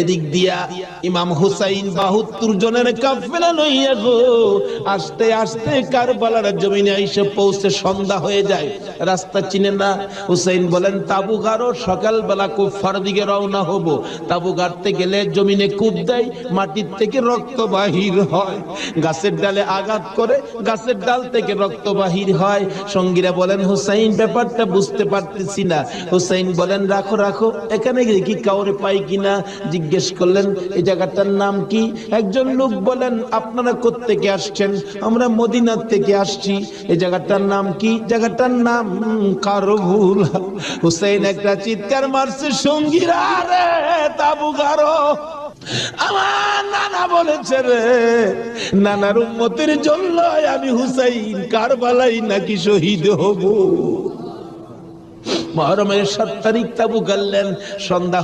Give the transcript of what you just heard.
এদিক দিয়া ইমাম হুসাইন ৭২ জনের কাফেলা লইয়া গো আস্তে আস্তে কারবালার জমিনে এসে পৌঁছে সন্ধ্যা হয়ে যায়। রাস্তা চিনে না। হুসাইন বলেন তাবু গাড়ো, সকালবেলা কুফার দিকে রওনা হব। তাবু গাড়তে গেলে জমিনে কূপ দেয়, মাটির থেকে রক্ত বাহির হয়, গাছের ডালে আঘাত করে গাছের ডাল থেকে রক্ত বাহির হয়। সঙ্গীরা বলেন হুসাইন ব্যাপারটা বুঝতে পারতেছি না। হুসাইন বলেন রাখো রাখো, এখানে কি কাউরে পাই কিনা জিজ্ঞেস করলেন এই জায়গাটার নাম কি। একজন লোক বলেন আপনারা কোত্থেকে আসছেন? আমরা মদিনার থেকে আসছি। এই জায়গাটার নাম কি? জায়গাটার নাম কারবুলা। হুসাইন একটা চিৎকার মারছে, সঙ্গীরা রে তাবু গাড়ো, আমার নানা বলেছে রে, নানার উম্মতের জন্য আমি হুসাইন কারবালাই নাকি শহীদ হব। মুহররমের ৭ তারিখ তাবু গাড়লেন। সন্ধ্যা